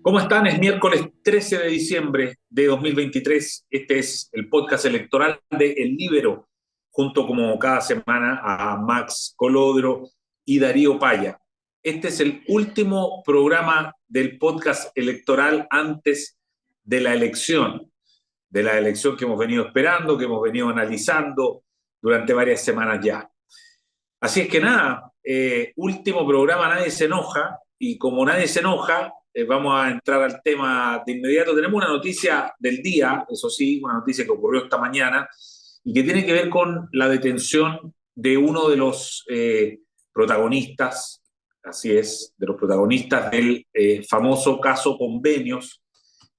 ¿Cómo están? Es miércoles 13 de diciembre de 2023. Este es el podcast electoral de El Líbero, junto como cada semana a Max Colodro y Darío Paya. Este es el último programa del podcast electoral antes de la elección que hemos venido esperando, que hemos venido analizando durante varias semanas ya. Así es que nada, último programa, nadie se enoja, y como nadie se enoja, vamos a entrar al tema de inmediato. Tenemos una noticia del día, eso sí, una noticia que ocurrió esta mañana, y que tiene que ver con la detención de uno de los protagonistas, así de los protagonistas del famoso caso Convenios.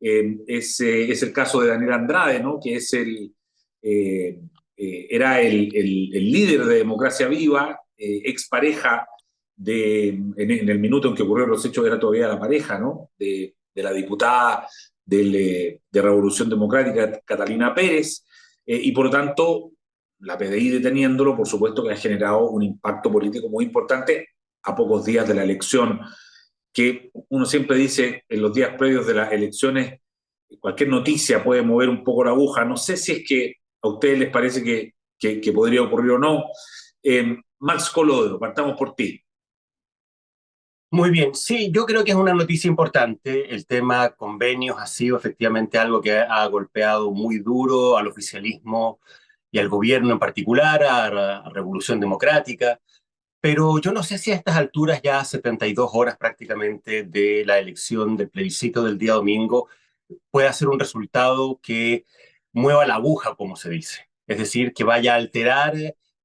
Es el caso de Daniel Andrade, ¿no? Que es eh, era el líder de Democracia Viva, expareja en el minuto en que ocurrieron los hechos, era todavía la pareja, ¿no? De la diputada de Revolución Democrática, Catalina Pérez, y por lo tanto, la PDI deteniéndolo, por supuesto que ha generado un impacto político muy importante a pocos días de la elección, que uno siempre dice en los días previos de las elecciones, cualquier noticia puede mover un poco la aguja. No sé si es que a ustedes les parece que podría ocurrir o no. Max Colodro, partamos por ti. Muy bien, sí, yo creo que es una noticia importante. El tema convenios ha sido efectivamente algo que ha golpeado muy duro al oficialismo y al gobierno en particular, a Revolución Democrática, pero yo no sé si a estas alturas, ya 72 horas prácticamente de la elección del plebiscito del día domingo, puede ser un resultado que mueva la aguja, como se dice. Es decir, que vaya a alterar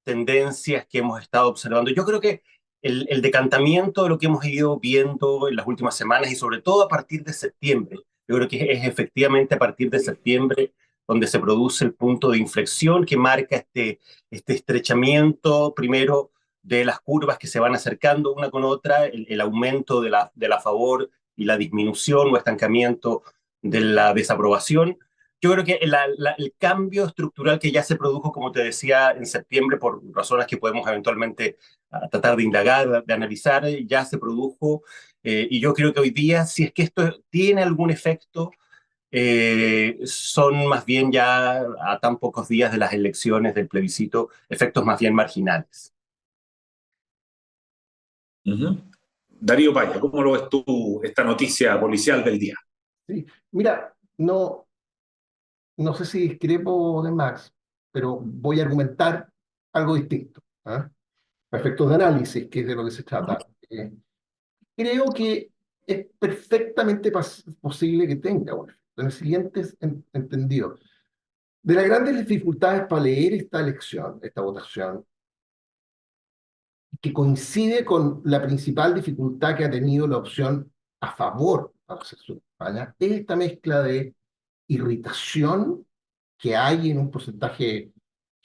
tendencias que hemos estado observando. Yo creo que el decantamiento de lo que hemos ido viendo en las últimas semanas y sobre todo a partir de septiembre, yo creo que es efectivamente a partir de septiembre donde se produce el punto de inflexión que marca este estrechamiento, primero de las curvas que se van acercando una con otra, el aumento de la favor y la disminución o estancamiento de la desaprobación. Yo creo que el cambio estructural que ya se produjo, como te decía, en septiembre, por razones que podemos eventualmente tratar de indagar, de analizar, ya se produjo. Y yo creo que hoy día, si es que esto tiene algún efecto, son más bien ya a tan pocos días de las elecciones, del plebiscito, efectos más bien marginales. Uh-huh. Darío Paya, ¿cómo lo ves tú esta noticia policial del día? Sí, mira, no sé si discrepo de Max, pero voy a argumentar algo distinto, ¿ah? A efectos de análisis, que es de lo que se trata. Creo que es perfectamente posible que tenga un efecto, en el siguiente entendido. De las grandes dificultades para leer esta elección, esta votación, que coincide con la principal dificultad que ha tenido la opción a favor de la sección de España, es esta mezcla de irritación que hay en un porcentaje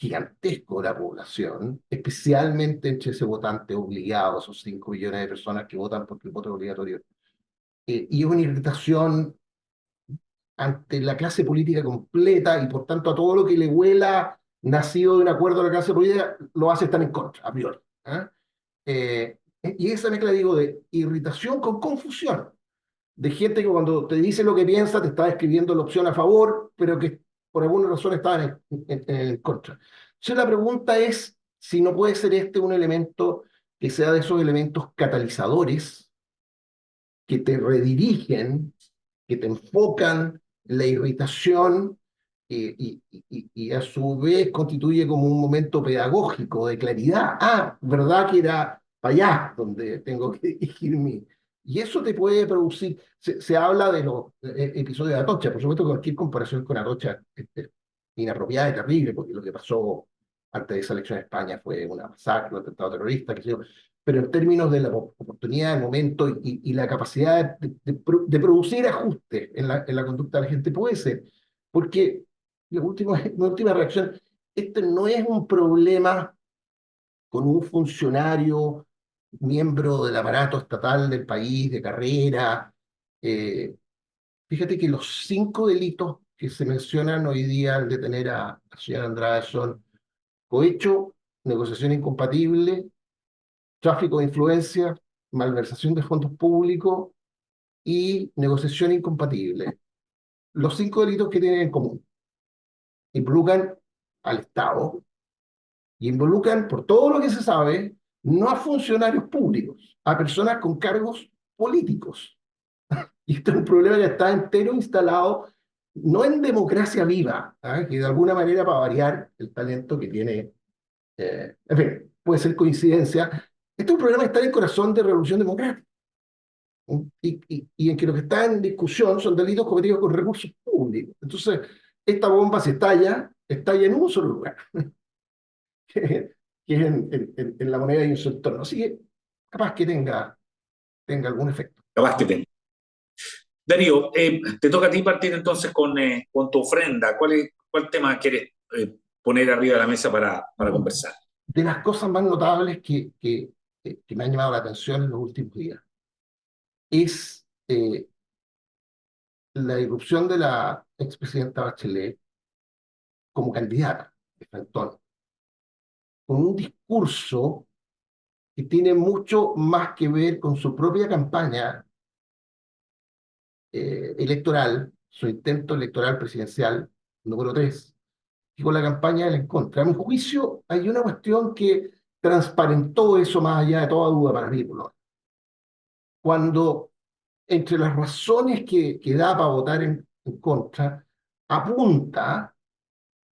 gigantesco de la población, especialmente entre ese votante obligado, esos 5 millones de personas que votan porque el voto es obligatorio, y una irritación ante la clase política completa y por tanto a todo lo que le huela nacido de un acuerdo de la clase política, lo hace estar en contra, a priori. ¿Ah? Y esa mezcla, digo, de irritación con confusión, de gente que cuando te dice lo que piensa te está escribiendo la opción a favor, pero que por alguna razón estaban en contra. Entonces la pregunta es si no puede ser este un elemento que sea de esos elementos catalizadores que te redirigen, que te enfocan la irritación y a su vez constituye como un momento pedagógico de claridad. Ah, ¿verdad que era para allá donde tengo que dirigir mi... Y eso te puede producir, se habla de los episodios de Atocha, por supuesto que cualquier comparación con Atocha es inapropiada y terrible, porque lo que pasó antes de esa elección en España fue una masacre, un atentado terrorista, qué sé yo, pero en términos de la oportunidad, del momento y la capacidad de producir ajustes en la conducta de la gente, puede ser, porque la última reacción, este no es un problema con un funcionario, miembro del aparato estatal del país, de carrera. eh, Fíjate que los 5 delitos que se mencionan hoy día al detener a la señora Andrade son cohecho, negociación incompatible, tráfico de influencia, malversación de fondos públicos y negociación incompatible. Los 5 delitos que tienen en común involucran al Estado y involucran, por todo lo que se sabe, no a funcionarios públicos, a personas con cargos políticos. Y esto es un problema que está entero instalado, no en democracia viva, ¿ah? Que de alguna manera, para variar el talento que tiene, en fin, puede ser coincidencia. Este es un problema que está en el corazón de Revolución Democrática, ¿no? Y en que lo que está en discusión son delitos cometidos con recursos públicos. Entonces, esta bomba se estalla en un solo lugar, que es en la moneda y en su entorno. Así que capaz que tenga algún efecto. Capaz que tenga. Darío, te toca a ti partir entonces con tu ofrenda. ¿Cuál tema quieres poner arriba de la mesa para conversar? De las cosas más notables que me han llamado la atención en los últimos días es la irrupción de la expresidenta Bachelet como candidata de Frentón, con un discurso que tiene mucho más que ver con su propia campaña electoral, su intento electoral presidencial número 3, y con la campaña del en contra. A mi juicio, hay una cuestión que transparentó eso más allá de toda duda para mí, por lo menos. Cuando entre las razones que da para votar en contra, apunta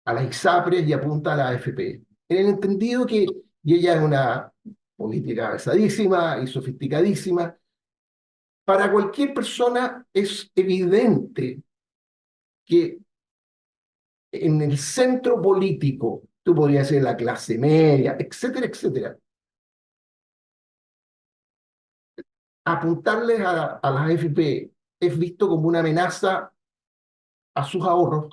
a las ISAPRES y apunta a la AFP, en el entendido que, y ella es una política avanzadísima y sofisticadísima, para cualquier persona es evidente que en el centro político, tú podrías ser la clase media, etcétera, etcétera, apuntarles a las AFP es visto como una amenaza a sus ahorros,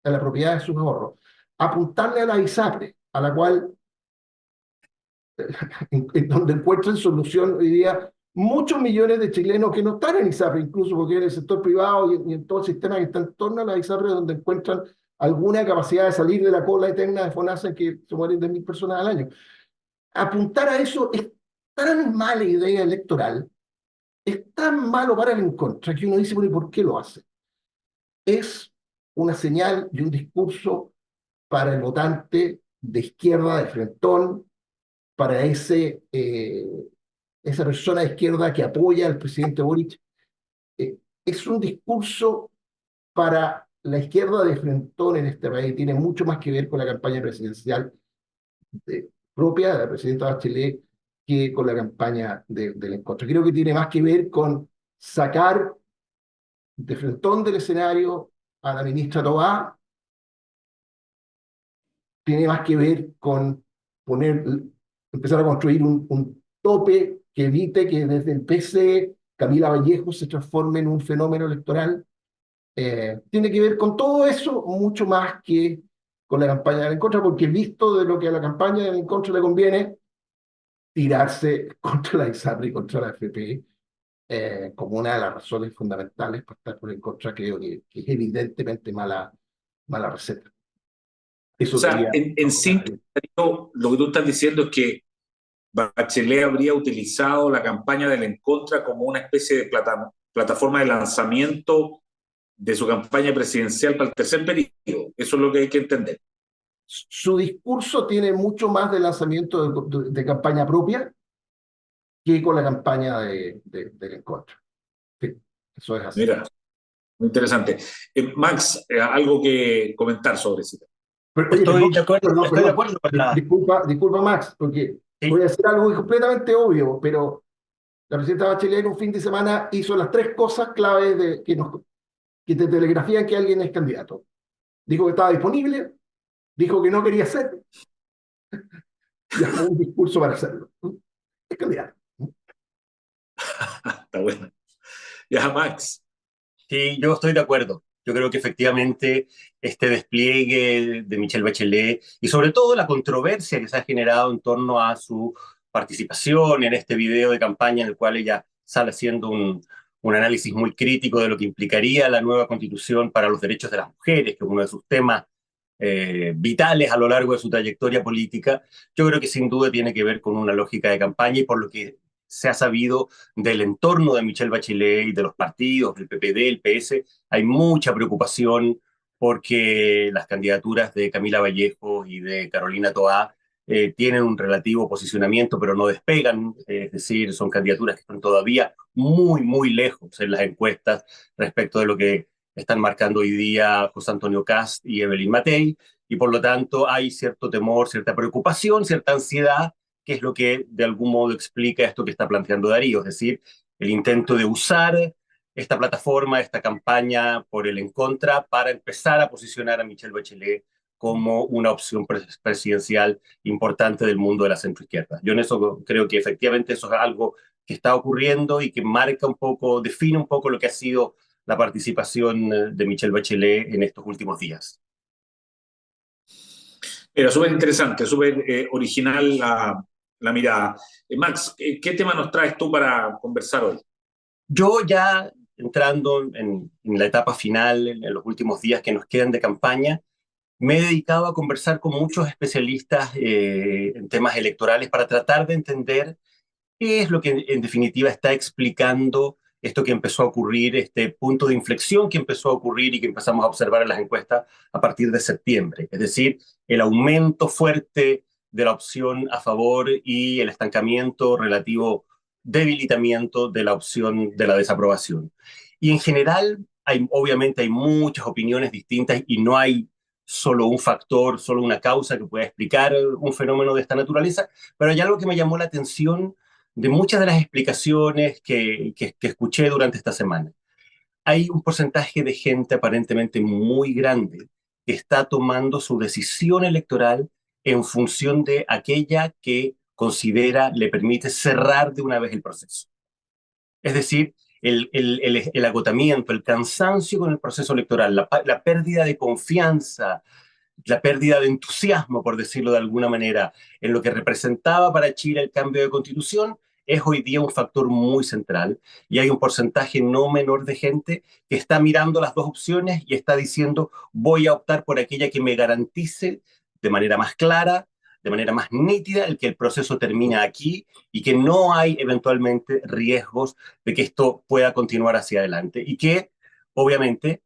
a la propiedad de sus ahorros. Apuntarle a la ISAPRE, a la cual, en donde encuentran solución hoy día muchos millones de chilenos que no están en ISAPRE, incluso porque en el sector privado y en todo el sistema que está en torno a la ISAPRE, donde encuentran alguna capacidad de salir de la cola eterna de FONASA en que se mueren 10.000 personas al año. Apuntar a eso es tan mala idea electoral, es tan malo para el en contra, que uno dice, bueno, ¿y por qué lo hace? Es una señal y un discurso para el votante de izquierda, de frentón, para esa persona de izquierda que apoya al presidente Boric. Es un discurso para la izquierda de frentón en este país. Tiene mucho más que ver con la campaña presidencial propia de la presidenta Bachelet que con la campaña del encuentro. Creo que tiene más que ver con sacar de frentón del escenario a la ministra Tobá, tiene más que ver con empezar a construir un tope que evite que desde el PC Camila Vallejo se transforme en un fenómeno electoral. Tiene que ver con todo eso, mucho más que con la campaña del en contra, porque visto de lo que a la campaña del en contra le conviene, tirarse contra la ISAPRE y contra la FP, como una de las razones fundamentales para estar por en contra, creo que es evidentemente mala receta. O Eso sea, quería en acotar. síntesis, lo que tú estás diciendo es que Bachelet habría utilizado la campaña del en contra como una especie de plataforma de lanzamiento de su campaña presidencial para el tercer periodo. Eso es lo que hay que entender. Su discurso tiene mucho más de lanzamiento de campaña propia que con la campaña del en contra. Sí, eso es así. Mira, muy interesante. Max, algo que comentar sobre eso. Pero, oye, Estoy de acuerdo, perdón, estoy de perdón. acuerdo con la... Disculpa, Max, porque Sí, voy a hacer algo completamente obvio, pero la presidenta Bachelet en un fin de semana hizo las 3 cosas claves que te telegrafían que alguien es candidato. Dijo que estaba disponible, dijo que no quería ser, y armó un discurso para hacerlo. Es candidato. Está bueno. Ya, Max. sí, yo estoy de acuerdo. Yo creo que efectivamente este despliegue de Michelle Bachelet y sobre todo la controversia que se ha generado en torno a su participación en este video de campaña en el cual ella sale haciendo un análisis muy crítico de lo que implicaría la nueva constitución para los derechos de las mujeres, que es uno de sus temas vitales a lo largo de su trayectoria política, yo creo que sin duda tiene que ver con una lógica de campaña y por lo que se ha sabido del entorno de Michelle Bachelet y de los partidos, del PPD, el PS, hay mucha preocupación porque las candidaturas de Camila Vallejo y de Carolina Toá tienen un relativo posicionamiento, pero no despegan, es decir, son candidaturas que están todavía muy, muy lejos en las encuestas respecto de lo que están marcando hoy día José Antonio Kast y Evelyn Matei, y por lo tanto hay cierto temor, cierta preocupación, cierta ansiedad, que es lo que de algún modo explica esto que está planteando Darío, es decir, el intento de usar esta plataforma, esta campaña por el en contra, para empezar a posicionar a Michelle Bachelet como una opción presidencial importante del mundo de la centroizquierda. Yo en eso creo que efectivamente eso es algo que está ocurriendo y que marca un poco, define un poco lo que ha sido la participación de Michelle Bachelet en estos últimos días. Era súper interesante, súper original la mirada. Max, ¿qué tema nos traes tú para conversar hoy? Yo ya entrando en la etapa final, en los últimos días que nos quedan de campaña, me he dedicado a conversar con muchos especialistas en temas electorales para tratar de entender qué es lo que en definitiva está explicando esto que empezó a ocurrir, este punto de inflexión que empezó a ocurrir y que empezamos a observar en las encuestas a partir de septiembre. Es decir, el aumento fuerte de la opción a favor y el estancamiento relativo debilitamiento de la opción de la desaprobación. Y en general, obviamente hay muchas opiniones distintas y no hay solo un factor, solo una causa que pueda explicar un fenómeno de esta naturaleza, pero hay algo que me llamó la atención de muchas de las explicaciones que escuché durante esta semana. Hay un porcentaje de gente aparentemente muy grande que está tomando su decisión electoral en función de aquella que considera le permite cerrar de una vez el proceso. Es decir, el agotamiento, el cansancio con el proceso electoral, la pérdida de confianza, la pérdida de entusiasmo, por decirlo de alguna manera, en lo que representaba para Chile el cambio de constitución, es hoy día un factor muy central y hay un porcentaje no menor de gente que está mirando las dos opciones y está diciendo voy a optar por aquella que me garantice de manera más clara, de manera más nítida, el que el proceso termina aquí y que no hay eventualmente riesgos de que esto pueda continuar hacia adelante y que obviamente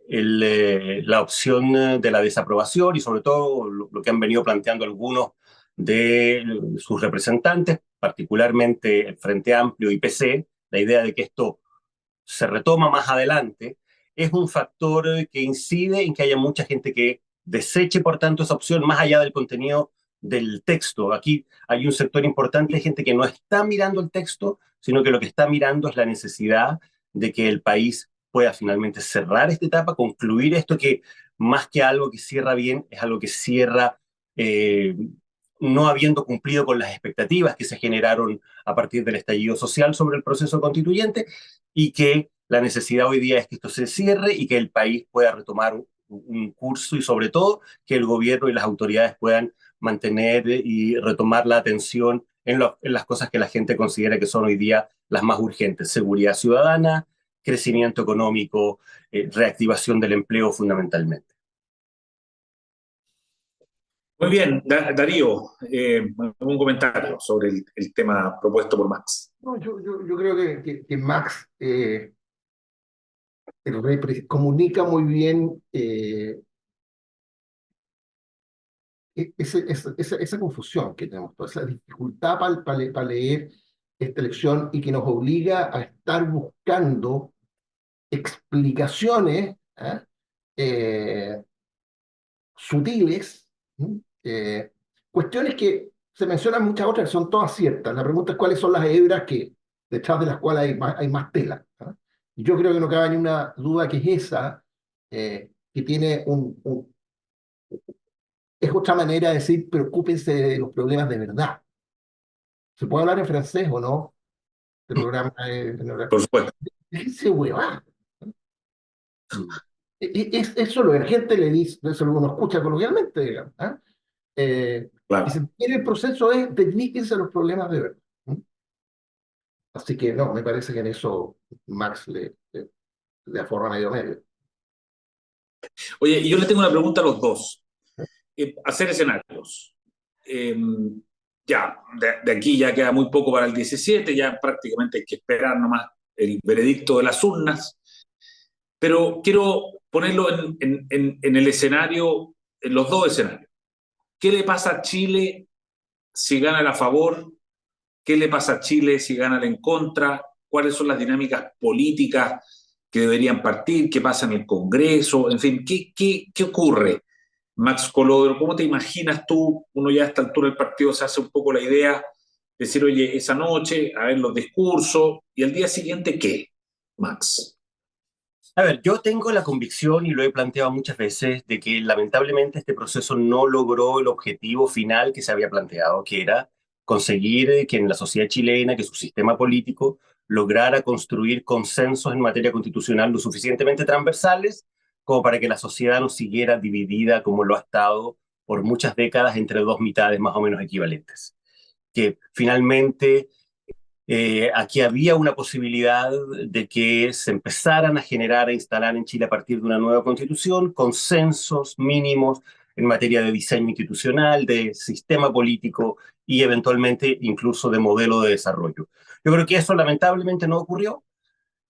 la opción de la desaprobación y sobre todo lo que han venido planteando algunos de sus representantes, particularmente el Frente Amplio y PC, la idea de que esto se retoma más adelante, es un factor que incide en que haya mucha gente que deseche, por tanto, esa opción más allá del contenido del texto. Aquí hay un sector importante de gente que no está mirando el texto, sino que lo que está mirando es la necesidad de que el país pueda finalmente cerrar esta etapa, concluir esto que más que algo que cierra bien, es algo que cierra no habiendo cumplido con las expectativas que se generaron a partir del estallido social sobre el proceso constituyente y que la necesidad hoy día es que esto se cierre y que el país pueda retomar un curso y sobre todo que el gobierno y las autoridades puedan mantener y retomar la atención en las cosas que la gente considera que son hoy día las más urgentes: seguridad ciudadana, crecimiento económico, reactivación del empleo fundamentalmente. Muy bien, Darío, un comentario sobre el tema propuesto por Max. No, yo creo que Max comunica muy bien esa confusión que tenemos, toda esa dificultad para leer esta elección y que nos obliga a estar buscando explicaciones eh, sutiles, ¿m? Cuestiones que se mencionan muchas otras que son todas ciertas. La pregunta es cuáles son las hebras que, detrás de las cuales hay más tela. ¿Ah? Y yo creo que no cabe ninguna duda que es esa, que tiene es otra manera de decir preocúpense de los problemas de verdad. ¿Se puede hablar en francés o no? El programa Por supuesto, ese huevón. Eso lo que la gente le dice, eso lo que uno escucha coloquialmente, digamos. ¿Ah? Y claro. si quiere el proceso es dedíquense a los problemas de verdad. ¿Mm? Así que no, me parece que en eso Max le aforra medio medio. Oye, y yo le tengo una pregunta a los dos. Hacer escenarios. Eh, ya, de aquí ya queda muy poco para el 17, ya prácticamente hay que esperar nomás el veredicto de las urnas, pero quiero ponerlo en el escenario, en los dos escenarios. ¿Qué le pasa a Chile si gana el a favor? ¿Qué le pasa a Chile si gana el en contra? ¿Cuáles son las dinámicas políticas que deberían partir? ¿Qué pasa en el Congreso? En fin, ¿qué ocurre? Max Colodro, ¿cómo te imaginas tú? Uno ya a esta altura del partido se hace un poco la idea de decir, oye, esa noche, a ver los discursos, y al día siguiente, ¿qué, Max? A ver, yo tengo la convicción, y lo he planteado muchas veces, de que lamentablemente este proceso no logró el objetivo final que se había planteado, que era conseguir que en la sociedad chilena, que su sistema político lograra construir consensos en materia constitucional lo suficientemente transversales como para que la sociedad no siguiera dividida como lo ha estado por muchas décadas entre dos mitades más o menos equivalentes. Que finalmente aquí había una posibilidad de que se empezaran a generar e instalar en Chile a partir de una nueva constitución consensos mínimos en materia de diseño institucional, de sistema político y eventualmente incluso de modelo de desarrollo. Yo creo que eso lamentablemente no ocurrió.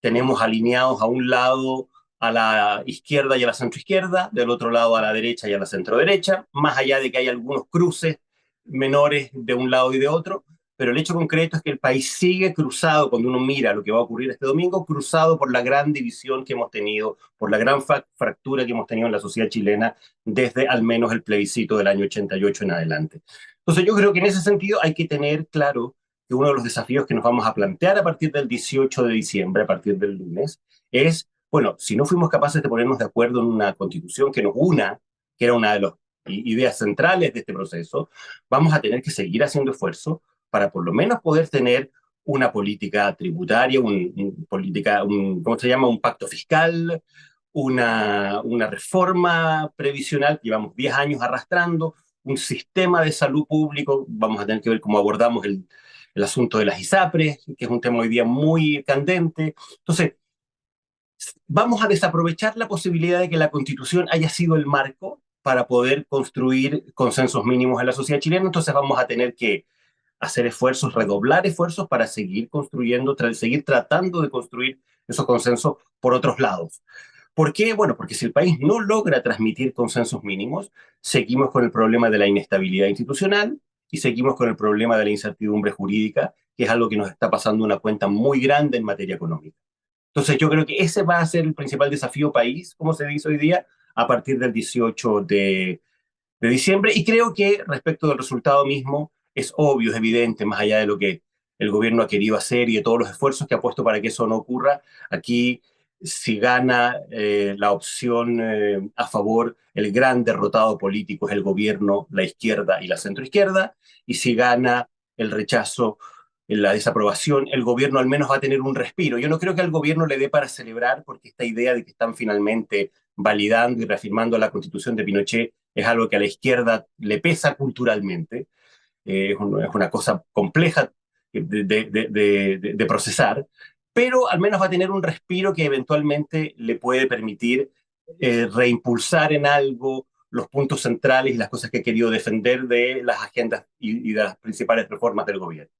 Tenemos alineados a un lado a la izquierda y a la centroizquierda, del otro lado a la derecha y a la centroderecha, más allá de que hay algunos cruces menores de un lado y de otro, pero el hecho concreto es que el país sigue cruzado, cuando uno mira lo que va a ocurrir este domingo, cruzado por la gran división que hemos tenido, por la gran fractura que hemos tenido en la sociedad chilena desde al menos el plebiscito del año 88 en adelante. Entonces yo creo que en ese sentido hay que tener claro que uno de los desafíos que nos vamos a plantear a partir del 18 de diciembre, a partir del lunes, es, bueno, si no fuimos capaces de ponernos de acuerdo en una constitución que nos una, que era una de las ideas centrales de este proceso, vamos a tener que seguir haciendo esfuerzos para por lo menos poder tener una política tributaria, ¿cómo se llama? Un pacto fiscal, una reforma previsional que llevamos 10 años arrastrando, un sistema de salud público, vamos a tener que ver cómo abordamos el asunto de las ISAPRES, que es un tema hoy día muy candente. Entonces, vamos a desaprovechar la posibilidad de que la Constitución haya sido el marco para poder construir consensos mínimos en la sociedad chilena, entonces vamos a tener que hacer esfuerzos, redoblar esfuerzos para seguir construyendo, seguir tratando de construir esos consensos por otros lados. ¿Por qué? Bueno, porque si el país no logra transmitir consensos mínimos, seguimos con el problema de la inestabilidad institucional y seguimos con el problema de la incertidumbre jurídica, que es algo que nos está pasando una cuenta muy grande en materia económica. Entonces yo creo que ese va a ser el principal desafío país, como se dice hoy día, a partir del 18 de diciembre. Y creo que respecto del resultado mismo, es obvio, es evidente, más allá de lo que el gobierno ha querido hacer y de todos los esfuerzos que ha puesto para que eso no ocurra, aquí si gana la opción a favor, el gran derrotado político es el gobierno, la izquierda y la centroizquierda, y si gana el rechazo, la desaprobación, el gobierno al menos va a tener un respiro. Yo no creo que al gobierno le dé para celebrar, porque esta idea de que están finalmente validando y reafirmando la constitución de Pinochet es algo que a la izquierda le pesa culturalmente, es una cosa compleja de procesar, pero al menos va a tener un respiro que eventualmente le puede permitir reimpulsar en algo los puntos centrales y las cosas que ha querido defender de las agendas y de las principales reformas del gobierno.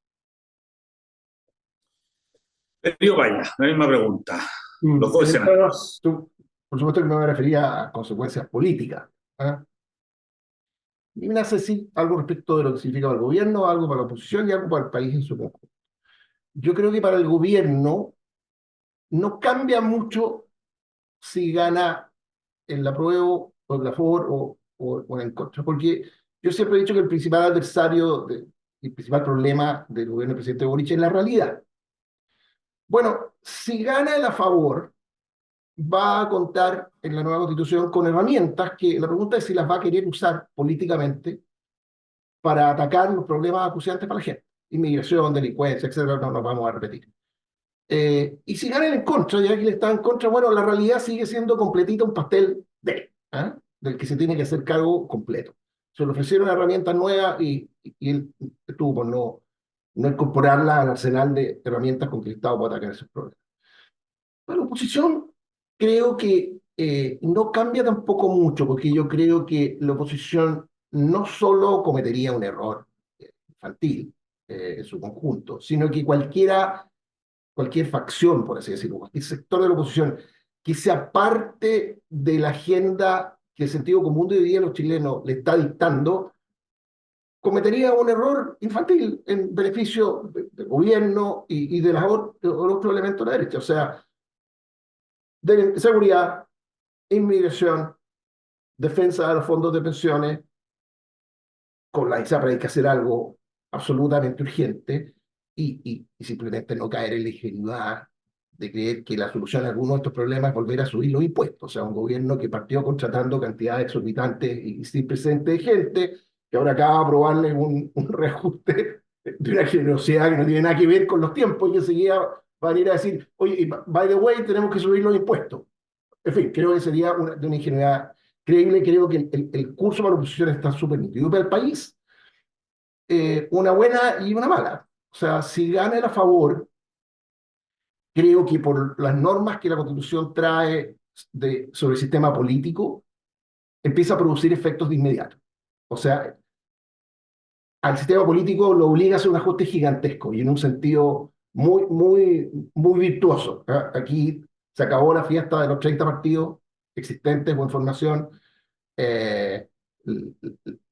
Pero vaya, la misma pregunta. Los dos escenarios. Por supuesto que me refería a consecuencias políticas. ¿Ah? Y me hace decir algo respecto de lo que significa para el gobierno, algo para la oposición y algo para el país en su conjunto. Yo creo que para el gobierno no cambia mucho si gana el apruebo o el a favor o en contra, porque yo siempre he dicho que el principal adversario, el principal problema del gobierno del presidente Boric es la realidad. Bueno, si gana el a favor, va a contar en la nueva constitución con herramientas que la pregunta es si las va a querer usar políticamente para atacar los problemas acuciantes para la gente. Inmigración, delincuencia, etcétera, no nos vamos a repetir. Y si ganan en contra, ya que le están en contra, bueno, la realidad sigue siendo completita un pastel del que se tiene que hacer cargo completo. Se le ofrecieron herramientas nuevas y él tuvo por no incorporarla al arsenal de herramientas con que el Estado puede atacar esos problemas. Bueno, la oposición creo que no cambia tampoco mucho, porque yo creo que la oposición no solo cometería un error infantil en su conjunto, sino que cualquier facción, por así decirlo, cualquier sector de la oposición que se aparte de la agenda que el sentido común de hoy día los chilenos le está dictando, cometería un error infantil en beneficio del gobierno y de los otros elementos de la derecha. O sea, de seguridad, inmigración, defensa de los fondos de pensiones, con la ISAPRE hay que hacer algo absolutamente urgente y simplemente no caer en la ingenuidad de creer que la solución a algunos de estos problemas es volver a subir los impuestos. O sea, un gobierno que partió contratando cantidades exorbitantes y sin precedentes de gente, que ahora acaba de aprobarle un reajuste de una generosidad que no tiene nada que ver con los tiempos y que enseguida van a ir a decir, oye, by the way, tenemos que subir los impuestos. En fin, creo que sería de una ingenuidad creíble. Creo que el curso para la oposición está súper nítido. Y para el país, una buena y una mala. O sea, si gana el a favor, creo que por las normas que la Constitución trae sobre el sistema político, empieza a producir efectos de inmediato. O sea, al sistema político lo obliga a hacer un ajuste gigantesco y en un sentido muy virtuoso. Aquí se acabó la fiesta de los 30 partidos existentes o en formación. Eh,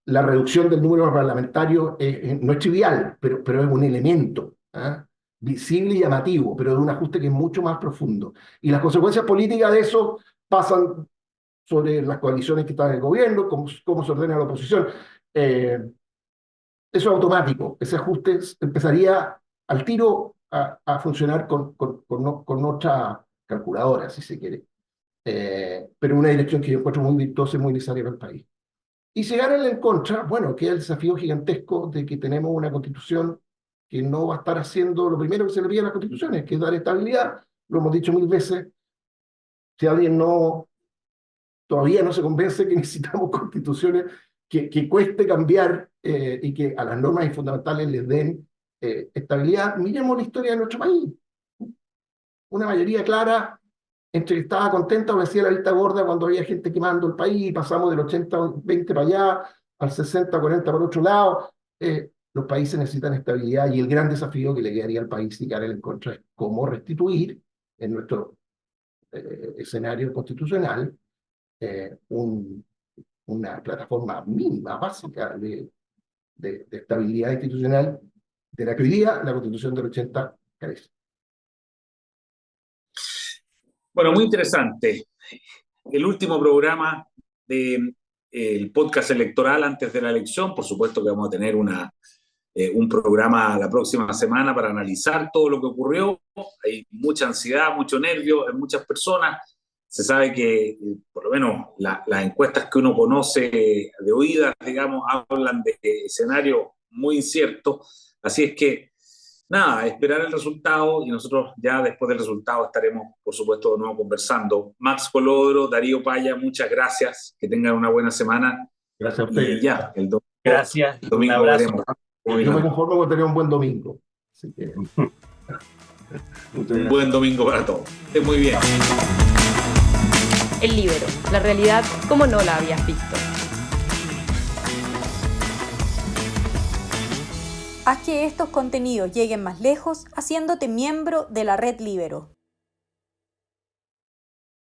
la reducción del número parlamentario no es trivial, pero es un elemento visible y llamativo, pero de un ajuste que es mucho más profundo. Y las consecuencias políticas de eso pasan sobre las coaliciones que están en el gobierno, cómo se ordena la oposición. Eso es automático. Ese ajuste empezaría al tiro a funcionar con otra calculadora, si se quiere. Pero una dirección que yo encuentro muy virtuosa y muy necesaria para el país. Y si gana el en contra, bueno, queda el desafío gigantesco de que tenemos una constitución que no va a estar haciendo lo primero que se le pide a las constituciones, que es dar estabilidad. Lo hemos dicho mil veces. Si alguien todavía no se convence que necesitamos constituciones que cueste cambiar y que a las normas fundamentales les den estabilidad, miremos la historia de nuestro país. Una mayoría clara entre que estaba contenta o le hacía la vista gorda cuando había gente quemando el país, pasamos del 80-20 para allá, al 60-40 por otro lado. Los países necesitan estabilidad y el gran desafío que le quedaría al país si gana en contra es cómo restituir en nuestro escenario constitucional una plataforma mínima, básica de estabilidad institucional de la que hoy día la Constitución del 80 carece. Bueno, muy interesante. El último programa del podcast electoral antes de la elección. Por supuesto que vamos a tener un programa la próxima semana para analizar todo lo que ocurrió. Hay mucha ansiedad, mucho nervio en muchas personas. Se sabe que, por lo menos, las encuestas que uno conoce de oídas, digamos, hablan de escenarios muy inciertos. Así es que, nada, esperar el resultado y nosotros ya después del resultado estaremos, por supuesto, de nuevo conversando. Max Colodro, Darío Paya, muchas gracias. Que tengan una buena semana. Gracias a ustedes. Y ya, Gracias. el domingo Un abrazo. veremos. Yo me conformo con tener un buen domingo. Así que... Un buen domingo para todos. Esté muy bien. El Líbero, la realidad como no la habías visto. Haz que estos contenidos lleguen más lejos haciéndote miembro de la Red Líbero.